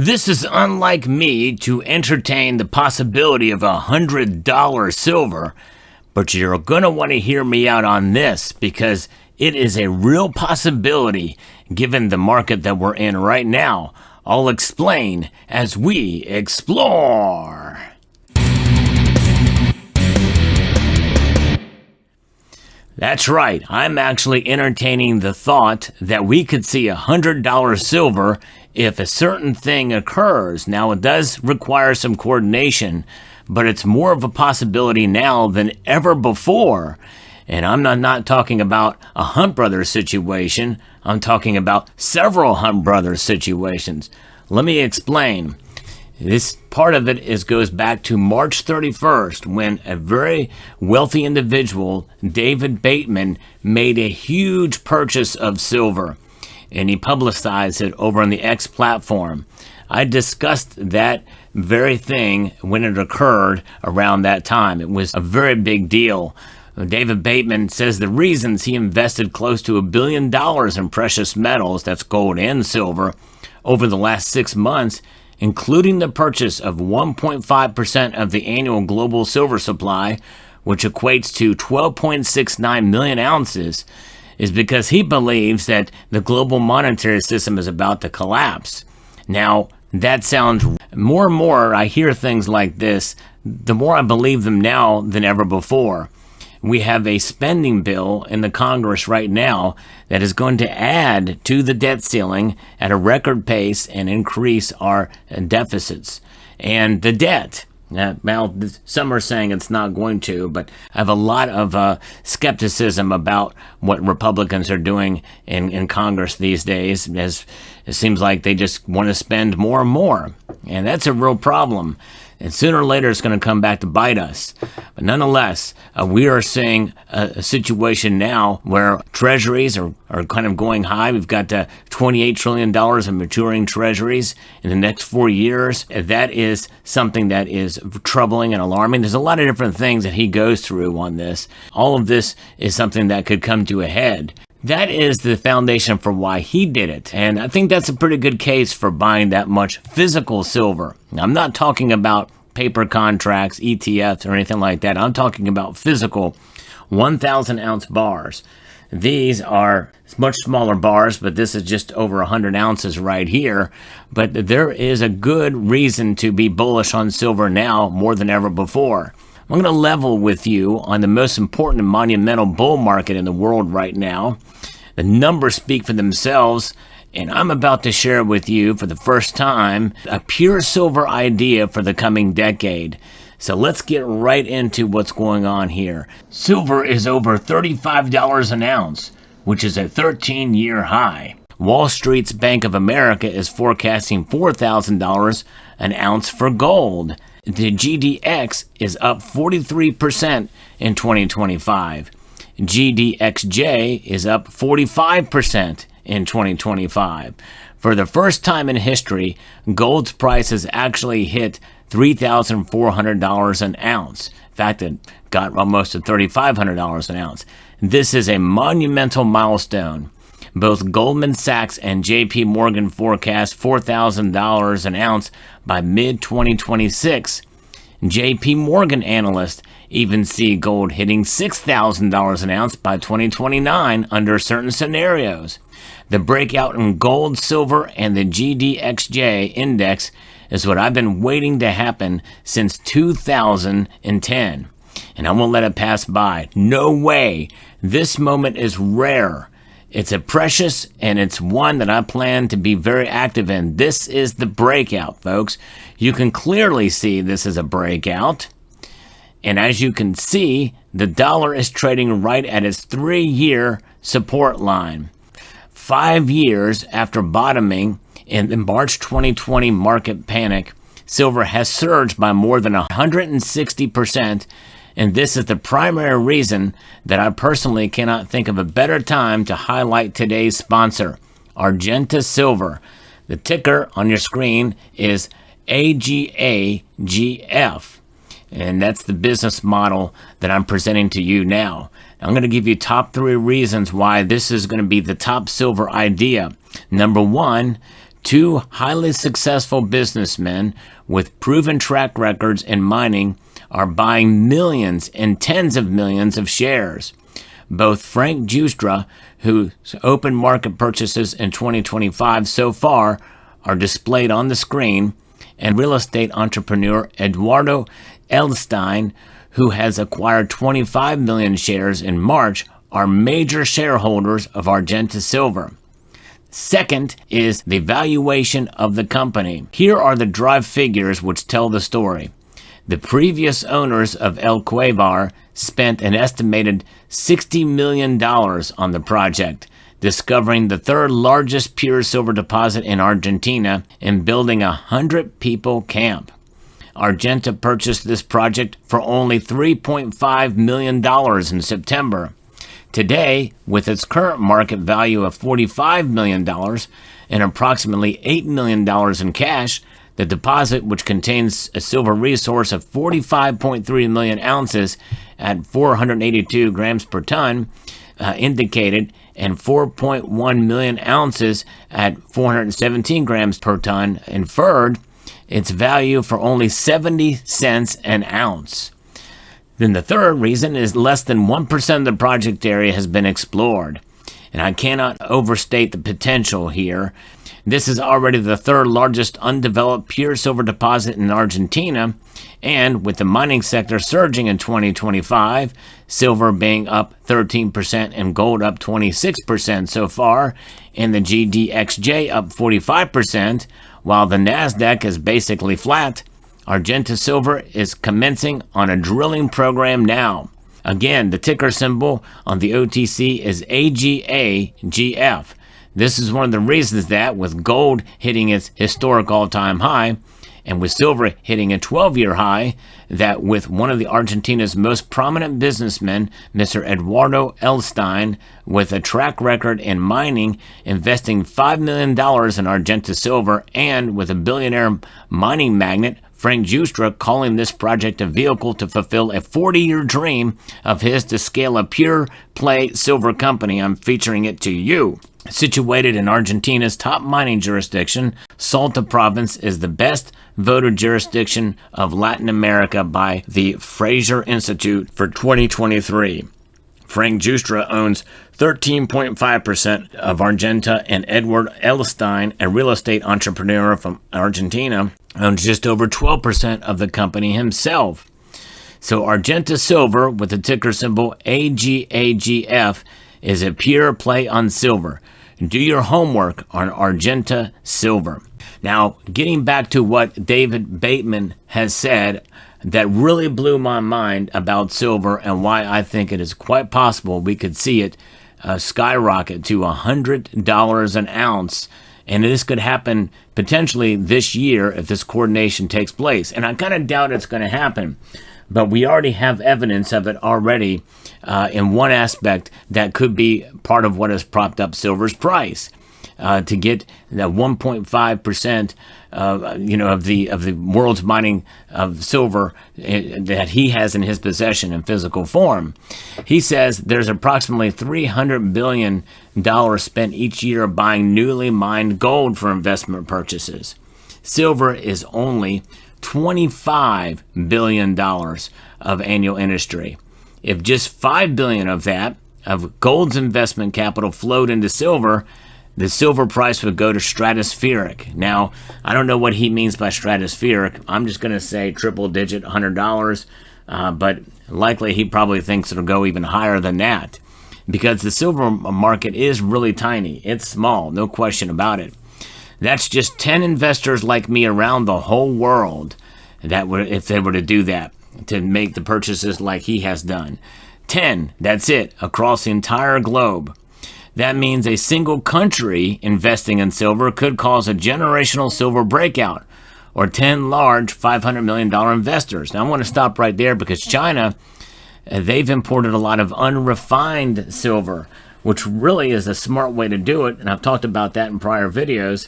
This is unlike me to entertain the possibility of $100 silver, but you're going to want to hear me out on this because it is a real possibility given the market that we're in right now. I'll explain as we explore. That's right, I'm actually entertaining the thought that we could see $100 silver if a certain thing occurs. Now, it does require some coordination, but it's more of a possibility now than ever before. And I'm not talking about a Hunt Brothers situation, I'm talking about several Hunt Brothers situations. Let me explain. This part of it goes back to March 31st when a very wealthy individual, David Bateman, made a huge purchase of silver, and he publicized it over on the X platform. I discussed that very thing when it occurred around that time. It was a very big deal. David Bateman says the reasons he invested close to $1 billion in precious metals, that's gold and silver, over the last 6 months, including the purchase of 1.5% of the annual global silver supply, which equates to 12.69 million ounces, is because he believes that the global monetary system is about to collapse. Now, that sounds more and more, I hear things like this, the more I believe them now than ever before. We have a spending bill in the Congress right now that is going to add to the debt ceiling at a record pace and increase our deficits and the debt. Now, some are saying it's not going to, but I have a lot of skepticism about what Republicans are doing in Congress these days, as it seems like they just want to spend more and more, and that's a real problem. And sooner or later, it's going to come back to bite us. But nonetheless, we are seeing a situation now where treasuries are kind of going high. We've got $28 trillion of maturing treasuries in the next 4 years. That is something that is troubling and alarming. There's a lot of different things that he goes through on this. All of this is something that could come to a head. That is the foundation for why he did it. And I think that's a pretty good case for buying that much physical silver. Now, I'm not talking about paper contracts, ETFs, or anything like that. I'm talking about physical 1,000 ounce bars. These are much smaller bars, but this is just over 100 ounces right here. But there is a good reason to be bullish on silver now more than ever before. I'm going to level with you on the most important and monumental bull market in the world right now. The numbers speak for themselves, and I'm about to share with you for the first time a pure silver idea for the coming decade. So let's get right into what's going on here. Silver is over $35 an ounce, which is a 13-year high. Wall Street's Bank of America is forecasting $4,000 an ounce for gold. The GDX is up 43% in 2025. GDXJ is up 45% in 2025. For the first time in history, gold's price has actually hit $3,400 an ounce. In fact, it got almost to $3,500 an ounce. This is a monumental milestone. Both Goldman Sachs and JP Morgan forecast $4,000 an ounce by mid-2026. JP Morgan analysts even see gold hitting $6,000 an ounce by 2029 under certain scenarios. The breakout in gold, silver, and the GDXJ index is what I've been waiting to happen since 2010. And I won't let it pass by. No way. This moment is rare. It's a precious, and it's one that I plan to be very active in. This is the breakout, folks. You can clearly see this is a breakout. And as you can see, the dollar is trading right at its 3-year support line. 5 years after bottoming in the March 2020 market panic, silver has surged by more than 160%. And this is the primary reason that I personally cannot think of a better time to highlight today's sponsor, Argenta Silver. The ticker on your screen is AGAGF, and that's the business model that I'm presenting to you now. I'm going to give you top 3 reasons why this is going to be the top silver idea. Number 1, Two highly successful businessmen with proven track records in mining are buying millions and tens of millions of shares. Both Frank Giustra, whose open market purchases in 2025 so far are displayed on the screen, and real estate entrepreneur Eduardo Edelstein, who has acquired 25 million shares in March, are major shareholders of Argenta Silver. Second is the valuation of the company. Here are the drive figures which tell the story. The previous owners of El Cuevar spent an estimated $60 million on the project, discovering the third largest pure silver deposit in Argentina and building a 100-people camp. Argenta purchased this project for only $3.5 million in September. Today, with its current market value of $45 million and approximately $8 million in cash, the deposit, which contains a silver resource of 45.3 million ounces at 482 grams per ton, indicated, and 4.1 million ounces at 417 grams per ton, inferred, its value for only 70 cents an ounce. Then the third reason is less than 1% of the project area has been explored. And I cannot overstate the potential here. This is already the third largest undeveloped pure silver deposit in Argentina, and with the mining sector surging in 2025, silver being up 13% and gold up 26% so far, and the GDXJ up 45%, while the Nasdaq is basically flat, Argenta Silver is commencing on a drilling program now. Again, the ticker symbol on the OTC is AGAGF. This is one of the reasons that, with gold hitting its historic all-time high, and with silver hitting a 12-year high, that with one of the Argentina's most prominent businessmen, Mr. Eduardo Edelstein, with a track record in mining, investing $5 million in Argenta Silver, and with a billionaire mining magnate, Frank Giustra, calling this project a vehicle to fulfill a 40-year dream of his to scale a pure play silver company, I'm featuring it to you. Situated in Argentina's top mining jurisdiction, Salta province is the best voted jurisdiction of Latin America by the Fraser Institute for 2023. Frank Giustra owns 13.5% of Argenta, and Edward Edelstein, a real estate entrepreneur from Argentina, owns just over 12% of the company himself. So Argenta Silver, with the ticker symbol AGAGF, is a pure play on silver. Do your homework on Argenta Silver. Now, getting back to what David Bateman has said, that really blew my mind about silver and why I think it is quite possible we could see it skyrocket to $100 an ounce. And this could happen potentially this year if this coordination takes place. And I kind of doubt it's going to happen. But we already have evidence of it already in one aspect that could be part of what has propped up silver's price. To get the 1.5%, of the world's mining of silver that he has in his possession in physical form. He says there's approximately $300 billion spent each year buying newly mined gold for investment purchases. Silver is only $25 billion of annual industry. If just $5 billion of that, of gold's investment capital flowed into silver, the silver price would go to stratospheric. Now, I don't know what he means by stratospheric. I'm just going to say triple digit, $100, but likely he probably thinks it'll go even higher than that because the silver market is really tiny. It's small, no question about it. That's just 10 investors like me around the whole world that would, if they were to do that, to make the purchases like he has done. 10, that's it, across the entire globe. That means a single country investing in silver could cause a generational silver breakout, or 10 large $500 million investors. Now, I want to stop right there because China, they've imported a lot of unrefined silver, which really is a smart way to do it, and I've talked about that in prior videos.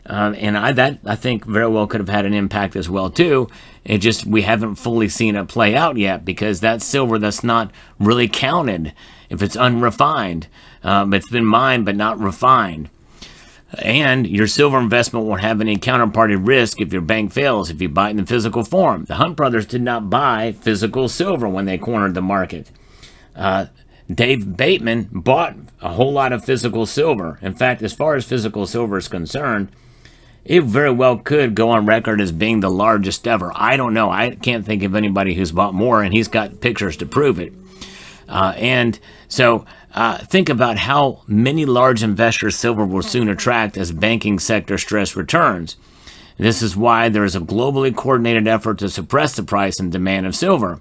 And I think very well could have had an impact as well too. It just, we haven't fully seen it play out yet because that's silver that's not really counted if it's unrefined. It's been mined but not refined. And your silver investment won't have any counterparty risk if your bank fails, if you buy it in the physical form. The Hunt brothers did not buy physical silver when they cornered the market. Dave Bateman bought a whole lot of physical silver. In fact, as far as physical silver is concerned, it very well could go on record as being the largest ever. I don't know. I can't think of anybody who's bought more, and he's got pictures to prove it. And so think about how many large investors silver will soon attract as banking sector stress returns. This is why there is a globally coordinated effort to suppress the price and demand of silver.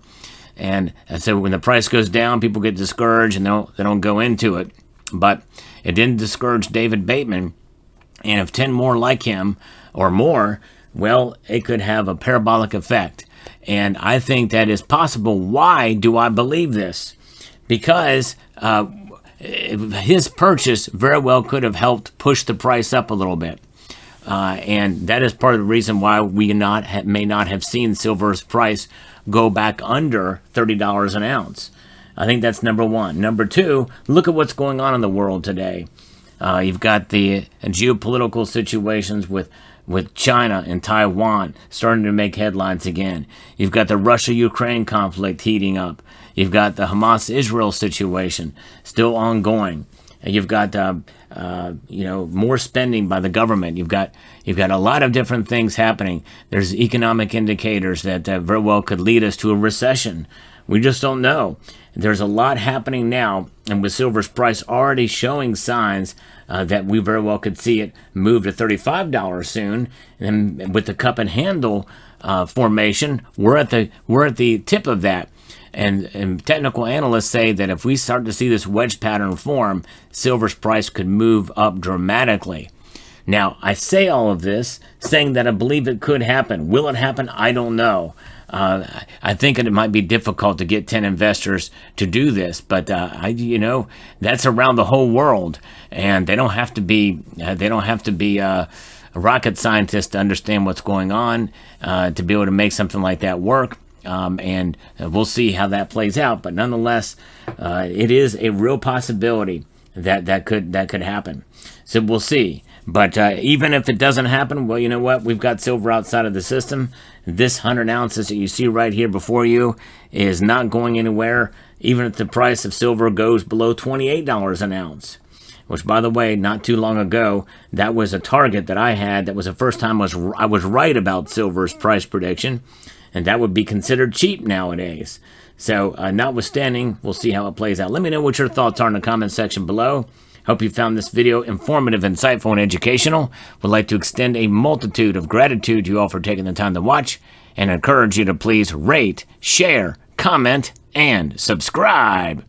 And so when the price goes down, people get discouraged and they don't go into it. But it didn't discourage David Bateman. And if 10 more like him or more, well, it could have a parabolic effect. And I think that is possible. Why do I believe this? Because his purchase very well could have helped push the price up a little bit. And that is part of the reason why we may not have seen silver's price go back under $30 an ounce. I think that's number one. Number two, look at what's going on in the world today. You've got the geopolitical situations with China and Taiwan starting to make headlines again. You've got the Russia-Ukraine conflict heating up. You've got the Hamas-Israel situation still ongoing. You've got more spending by the government. You've got a lot of different things happening. There's economic indicators that very well could lead us to a recession. We just don't know. There's a lot happening now, and with silver's price already showing signs that we very well could see it move to $35 soon. And with the cup and handle formation, we're at the tip of that. And technical analysts say that if we start to see this wedge pattern form, silver's price could move up dramatically. Now, I say all of this saying that I believe it could happen. Will it happen? I don't know. I think it might be difficult to get 10 investors to do this, but that's around the whole world, and they don't have to be a rocket scientist to understand what's going on to be able to make something like that work. And we'll see how that plays out. But nonetheless, it is a real possibility that could happen. So we'll see. But even if it doesn't happen, well, you know what? We've got silver outside of the system. This 100 ounces that you see right here before you is not going anywhere, even if the price of silver goes below $28 an ounce. Which, by the way, not too long ago, that was a target that I had. That was the first time I was right about silver's price prediction. And that would be considered cheap nowadays. So, notwithstanding, we'll see how it plays out. Let me know what your thoughts are in the comment section below. Hope you found this video informative, insightful, and educational. Would like to extend a multitude of gratitude to you all for taking the time to watch, and encourage you to please rate, share, comment, and subscribe.